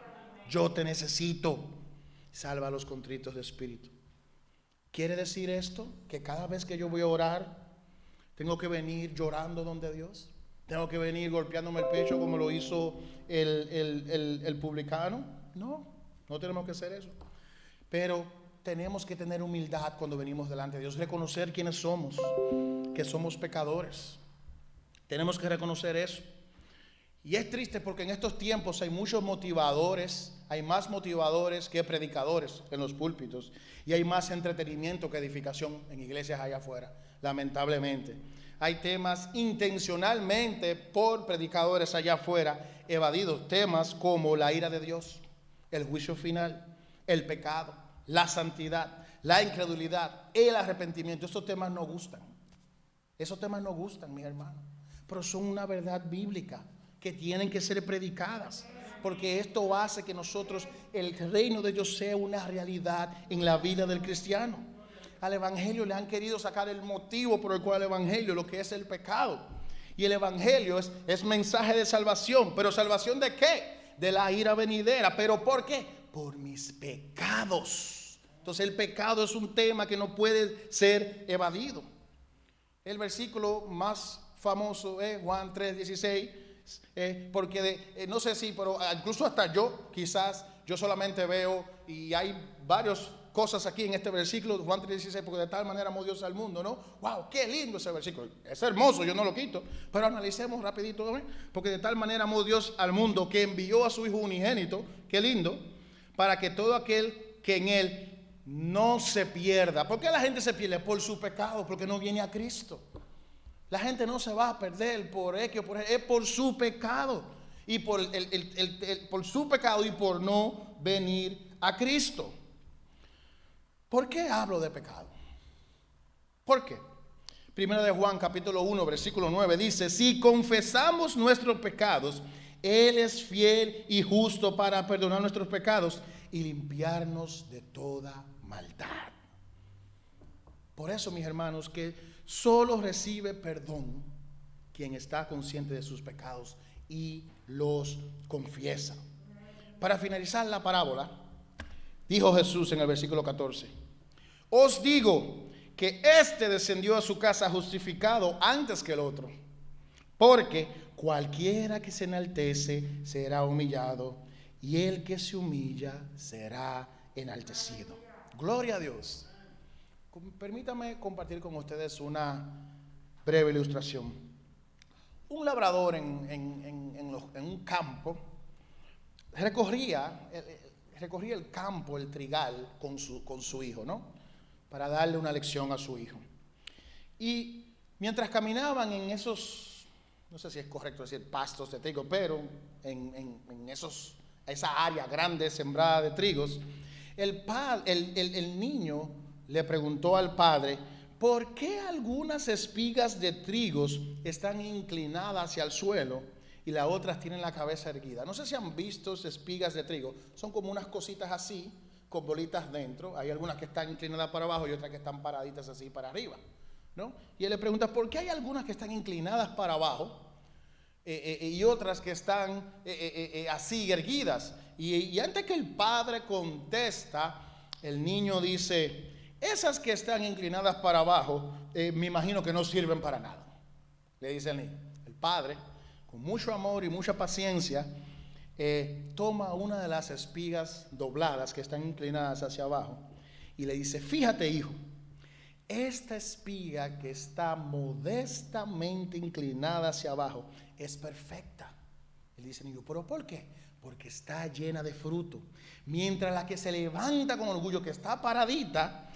yo te necesito. Salva a los contritos de espíritu. ¿Quiere decir esto que cada vez que yo voy a orar tengo que venir llorando donde Dios? ¿Tengo que venir golpeándome el pecho como lo hizo el publicano? No, no tenemos que hacer eso. Pero tenemos que tener humildad cuando venimos delante de Dios, reconocer quiénes somos, que somos pecadores. Tenemos que reconocer eso. Y es triste porque en estos tiempos hay muchos motivadores, hay más motivadores que predicadores en los púlpitos, y hay más entretenimiento que edificación en iglesias allá afuera, lamentablemente. Hay temas intencionalmente por predicadores allá afuera evadidos, temas como la ira de Dios, el juicio final, el pecado, la santidad, la incredulidad, el arrepentimiento. Estos temas no gustan. Esos temas no gustan, mis hermanos. Pero son una verdad bíblica que tienen que ser predicadas. Porque esto hace que nosotros, el reino de Dios sea una realidad en la vida del cristiano. Al evangelio le han querido sacar el motivo por el cual el evangelio, lo que es el pecado. Y el evangelio es mensaje de salvación. ¿Pero salvación de qué? De la ira venidera. ¿Pero por qué? Por mis pecados. Entonces el pecado es un tema que no puede ser evadido. El versículo más famoso es Juan 3:16. Porque no sé si, pero incluso hasta yo, quizás yo solamente veo, y hay varias cosas aquí en este versículo, Juan 3:16, porque de tal manera amó Dios al mundo, ¿no? Wow, qué lindo ese versículo, es hermoso, yo no lo quito, pero analicemos rapidito, ¿no? Porque de tal manera amó Dios al mundo que envió a su Hijo unigénito, qué lindo, para que todo aquel que en él no se pierda. ¿Por qué la gente se pierde? Por su pecado, porque no viene a Cristo. La gente no se va a perder por X o por Y, es por su pecado. Y por su pecado y por no venir a Cristo. ¿Por qué hablo de pecado? ¿Por qué? Primera de Juan capítulo 1 versículo 9 dice: si confesamos nuestros pecados, Él es fiel y justo para perdonar nuestros pecados y limpiarnos de toda maldad. Por eso, mis hermanos, que solo recibe perdón quien está consciente de sus pecados y los confiesa. Para finalizar la parábola, dijo Jesús en el versículo 14: os digo que éste descendió a su casa justificado antes que el otro, porque cualquiera que se enaltece será humillado, y el que se humilla será enaltecido. Gloria a Dios. Permítame compartir con ustedes una breve ilustración. Un labrador en un campo recorría el campo, el trigal, con su hijo, ¿no? Para darle una lección a su hijo. Y mientras caminaban en esos, no sé si es correcto decir pastos de trigo, pero en esa área grande sembrada de trigos, el niño le preguntó al padre: ¿por qué algunas espigas de trigos están inclinadas hacia el suelo y las otras tienen la cabeza erguida? No sé si han visto espigas de trigo, son como unas cositas así, con bolitas dentro. Hay algunas que están inclinadas para abajo y otras que están paraditas así para arriba, ¿no? Y él le pregunta: ¿por qué hay algunas que están inclinadas para abajo y otras que están así erguidas? Y antes que el padre contesta, el niño dice: esas que están inclinadas para abajo, me imagino que no sirven para nada. Le dice el niño. El padre, con mucho amor y mucha paciencia, toma una de las espigas dobladas que están inclinadas hacia abajo y le dice: fíjate, hijo, esta espiga que está modestamente inclinada hacia abajo es perfecta. Él dice: niño, ¿pero por qué? Porque está llena de fruto. Mientras la que se levanta con orgullo, que está paradita,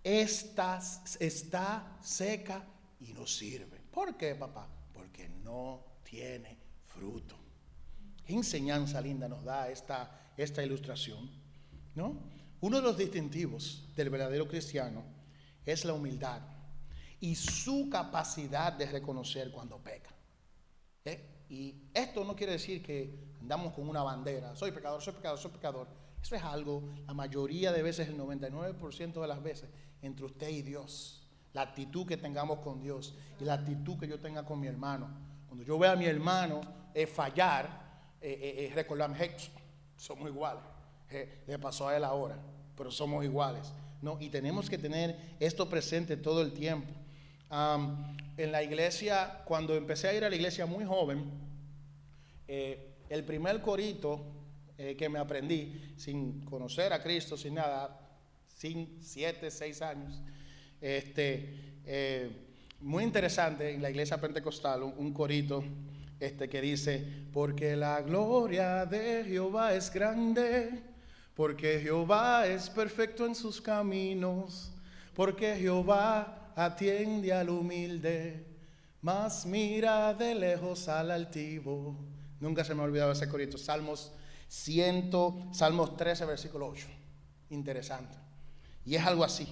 esta está seca y no sirve. ¿Por qué, papá? Porque no tiene fruto. Qué enseñanza linda nos da esta ilustración, ¿no? Uno de los distintivos del verdadero cristiano es la humildad y su capacidad de reconocer cuando peca. Y esto no quiere decir que andamos con una bandera: soy pecador, soy pecador, soy pecador. Eso es algo, la mayoría de veces, el 99% de las veces, entre usted y Dios. La actitud que tengamos con Dios y la actitud que yo tenga con mi hermano. Cuando yo veo a mi hermano fallar, recordarme: hey, somos iguales. Le pasó a él ahora, pero somos iguales, ¿no? Y tenemos que tener esto presente todo el tiempo. En la iglesia, cuando empecé a ir a la iglesia muy joven, el primer corito que me aprendí, sin conocer a Cristo, sin nada, sin 7, 6 años, muy interesante, en la iglesia pentecostal, un corito que dice: porque la gloria de Jehová es grande, porque Jehová es perfecto en sus caminos, porque Jehová atiende al humilde, mas mira de lejos al altivo. Nunca se me ha olvidado ese corito. Salmos 13, versículo 8. Interesante. Y es algo así.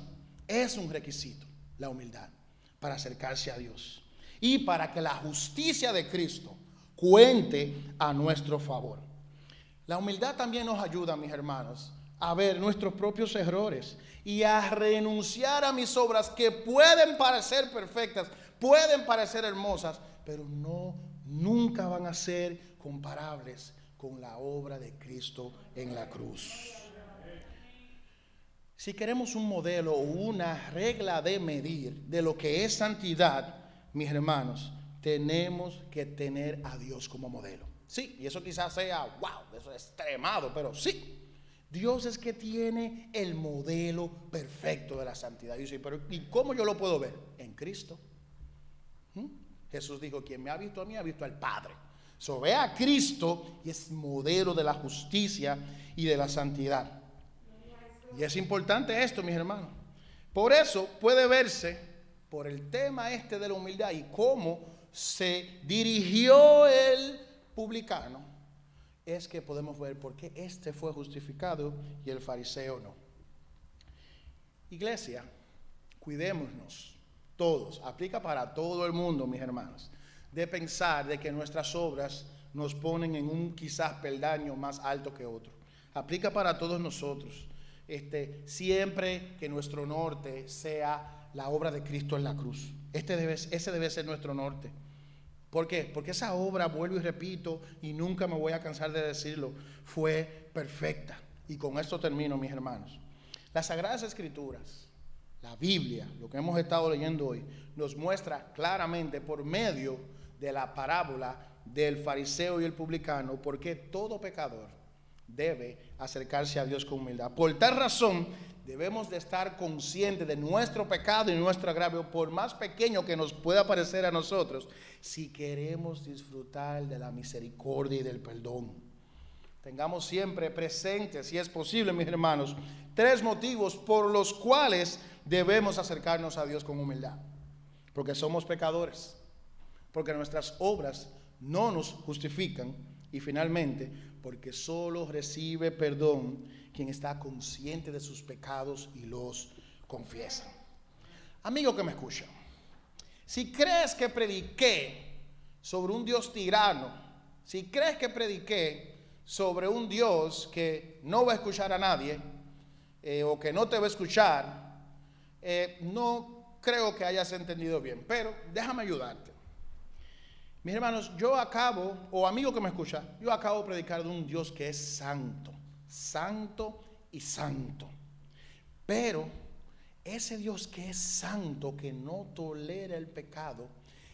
Es un requisito, la humildad, para acercarse a Dios. Y para que la justicia de Cristo cuente a nuestro favor. La humildad también nos ayuda, mis hermanos, a ver nuestros propios errores y a renunciar a mis obras que pueden parecer perfectas, pueden parecer hermosas, pero nunca van a ser comparables con la obra de Cristo en la cruz. Si queremos un modelo o una regla de medir de lo que es santidad, mis hermanos, tenemos que tener a Dios como modelo. Sí, y eso quizás sea, wow, eso es extremado, pero sí. Dios es que tiene el modelo perfecto de la santidad. Y dice, pero ¿y cómo yo lo puedo ver? En Cristo. Jesús dijo, quien me ha visto a mí, ha visto al Padre. Ve a Cristo y es modelo de la justicia y de la santidad. Y es importante esto, mis hermanos. Por eso puede verse, por el tema de la humildad y cómo se dirigió el publicano, es que podemos ver por qué este fue justificado y el fariseo no. Iglesia, cuidémonos todos, aplica para todo el mundo, mis hermanos, de pensar de que nuestras obras nos ponen en un quizás peldaño más alto que otro. Aplica para todos nosotros. Siempre que nuestro norte sea la obra de Cristo en la cruz. Ese debe ser nuestro norte. ¿Por qué? Porque esa obra, vuelvo y repito, y nunca me voy a cansar de decirlo, fue perfecta. Y con esto termino, mis hermanos. Las Sagradas Escrituras, la Biblia, lo que hemos estado leyendo hoy, nos muestra claramente por medio de la parábola del fariseo y el publicano, por qué todo pecador debe acercarse a Dios con humildad. Por tal razón, debemos de estar conscientes de nuestro pecado y nuestro agravio, por más pequeño que nos pueda parecer a nosotros, si queremos disfrutar de la misericordia y del perdón. Tengamos siempre presentes, si es posible, mis hermanos, 3 motivos por los cuales debemos acercarnos a Dios con humildad. Porque somos pecadores, porque nuestras obras no nos justifican y finalmente porque solo recibe perdón quien está consciente de sus pecados y los confiesa. Amigo que me escucha, si crees que prediqué sobre un Dios tirano, si crees que prediqué sobre un Dios que no va a escuchar a nadie o que no te va a escuchar, no creo que hayas entendido bien, pero déjame ayudarte. Mis hermanos, amigo que me escucha, yo acabo de predicar de un Dios que es santo, santo y santo. Pero ese Dios que es santo, que no tolera el pecado,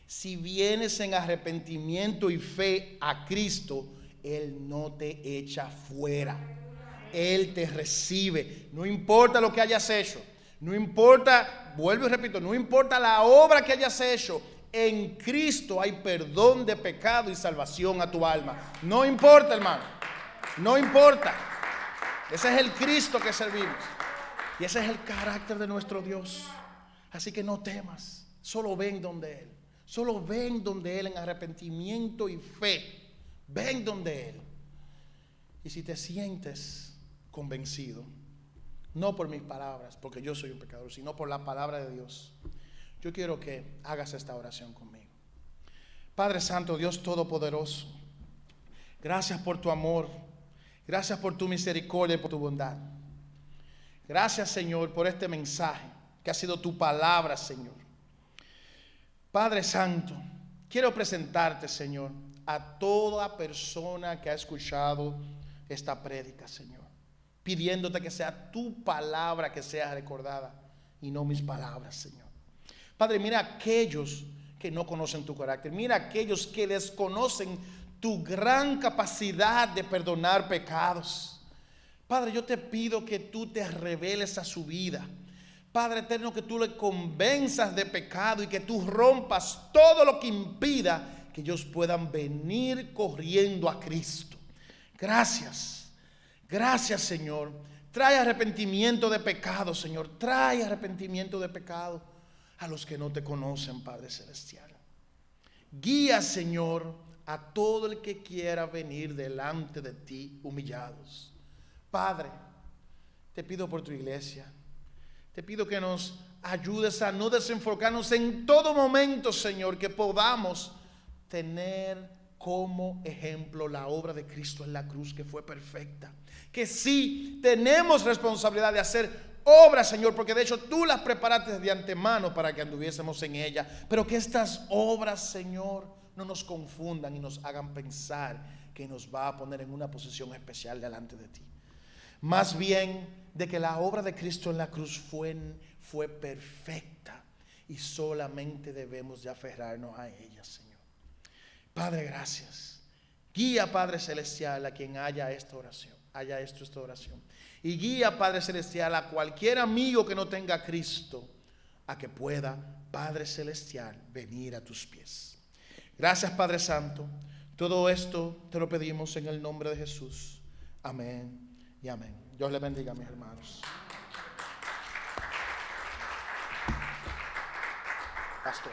si vienes en arrepentimiento y fe a Cristo, Él no te echa fuera. Él te recibe. No importa lo que hayas hecho, no importa, vuelvo y repito, no importa la obra que hayas hecho. En Cristo hay perdón de pecado y salvación a tu alma. No importa, hermano. No importa. Ese es el Cristo que servimos. Y ese es el carácter de nuestro Dios. Así que no temas. Solo ven donde Él. Solo ven donde Él en arrepentimiento y fe. Ven donde Él. Y si te sientes convencido, no por mis palabras, porque yo soy un pecador, sino por la palabra de Dios, yo quiero que hagas esta oración conmigo. Padre Santo, Dios Todopoderoso, gracias por tu amor, gracias por tu misericordia y por tu bondad. Gracias, Señor, por este mensaje que ha sido tu palabra, Señor. Padre Santo, quiero presentarte, Señor, a toda persona que ha escuchado esta prédica, Señor, pidiéndote que sea tu palabra que sea recordada y no mis palabras, Señor. Padre, mira aquellos que no conocen tu carácter. Mira aquellos que desconocen tu gran capacidad de perdonar pecados. Padre, yo te pido que tú te reveles a su vida. Padre eterno, que tú le convenzas de pecado y que tú rompas todo lo que impida que ellos puedan venir corriendo a Cristo. Gracias. Gracias, Señor. Trae arrepentimiento de pecado, Señor. Trae arrepentimiento de pecado a los que no te conocen, Padre Celestial. Guía, Señor, a todo el que quiera venir delante de ti humillados. Padre, te pido por tu iglesia. Te pido que nos ayudes a no desenfocarnos en todo momento, Señor, que podamos tener como ejemplo la obra de Cristo en la cruz, que fue perfecta. Que sí tenemos responsabilidad de hacer obras, Señor, porque de hecho tú las preparaste de antemano para que anduviésemos en ellas. Pero que estas obras, Señor, no nos confundan y nos hagan pensar que nos va a poner en una posición especial delante de ti. Más bien de que la obra de Cristo en la cruz fue perfecta y solamente debemos de aferrarnos a ella, Señor. Padre, gracias. Guía, Padre Celestial, a quien haya esta oración. Y guía, Padre Celestial, a cualquier amigo que no tenga a Cristo, a que pueda, Padre Celestial, venir a tus pies. Gracias, Padre Santo. Todo esto te lo pedimos en el nombre de Jesús. Amén y amén. Dios les bendiga, mis hermanos. Pastor.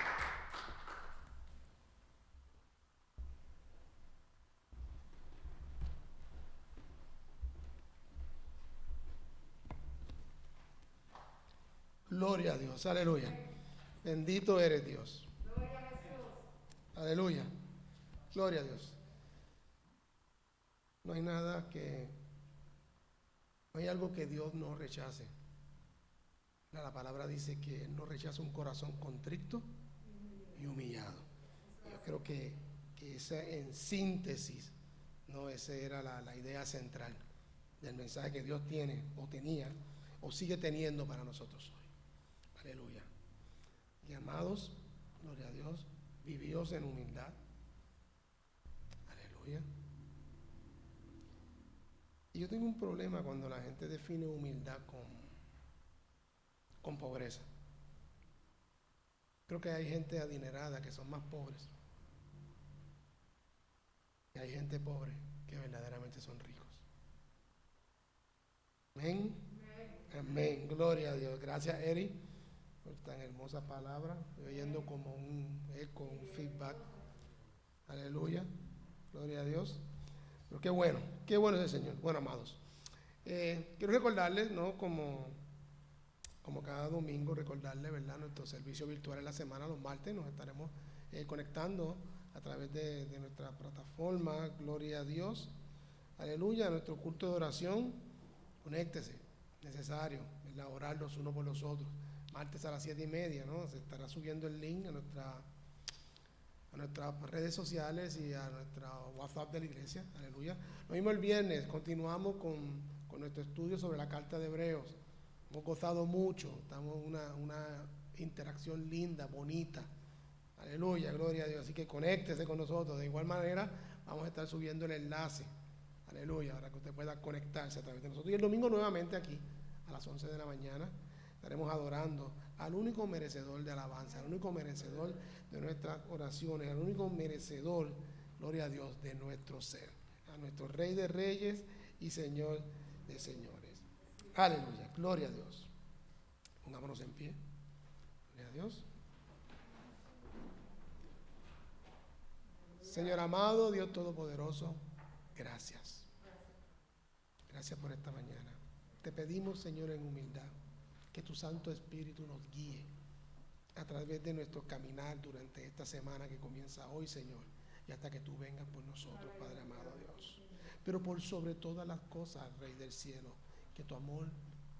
Gloria a Dios, aleluya. Bendito eres Dios. Aleluya. Gloria a Dios. No hay algo que Dios no rechace. La palabra dice que Él no rechaza un corazón contrito y humillado. Yo creo que esa, en síntesis, no, esa era la idea central del mensaje que Dios tiene o tenía o sigue teniendo para nosotros hoy. Aleluya. Y amados, gloria a Dios, vivíos en humildad. Aleluya. Y yo tengo un problema cuando la gente define humildad con pobreza. Creo que hay gente adinerada que son más pobres. Y hay gente pobre que verdaderamente son ricos. Amén. Amén. Gloria a Dios. Gracias, Eri, por tan hermosa palabra. Estoy oyendo como un eco, un feedback. Aleluya. Gloria a Dios. Pero qué bueno es el Señor. Bueno, amados. Quiero recordarles, ¿no? Como cada domingo, recordarles, ¿verdad? Nuestro servicio virtual en la semana, los martes, nos estaremos conectando a través de nuestra plataforma. Gloria a Dios. Aleluya. Nuestro culto de oración. Conéctese. Necesario, ¿verdad? Orar los unos por los otros. Martes a las 7:30, ¿no? Se estará subiendo el link a nuestras redes sociales y a nuestra WhatsApp de la iglesia. Aleluya. Lo mismo el viernes, continuamos con nuestro estudio sobre la carta de Hebreos. Hemos gozado mucho, estamos en una interacción linda, bonita. Aleluya, gloria a Dios. Así que conéctese con nosotros. De igual manera, vamos a estar subiendo el enlace. Aleluya, para que usted pueda conectarse a través de nosotros. Y el domingo nuevamente aquí, a las 11 de la mañana, estaremos adorando al único merecedor de alabanza, al único merecedor de nuestras oraciones, al único merecedor, gloria a Dios, de nuestro ser, a nuestro Rey de Reyes y Señor de Señores. Aleluya, gloria a Dios. Pongámonos en pie. Gloria a Dios. Señor amado, Dios Todopoderoso, gracias. Gracias por esta mañana. Te pedimos, Señor, en humildad, que tu Santo Espíritu nos guíe a través de nuestro caminar durante esta semana que comienza hoy, Señor, y hasta que tú vengas por nosotros, Padre amado Dios. Pero por sobre todas las cosas, Rey del cielo, que tu amor,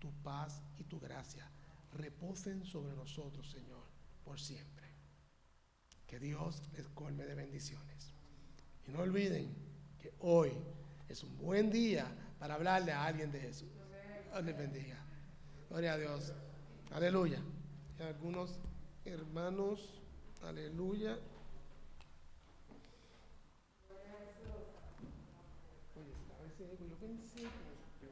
tu paz y tu gracia reposen sobre nosotros, Señor, por siempre. Que Dios les colme de bendiciones. Y no olviden que hoy es un buen día para hablarle a alguien de Jesús. Dios les bendiga. Gloria a Dios. Aleluya. Y algunos hermanos, aleluya. Oye, estaba ese eco. Yo pensé que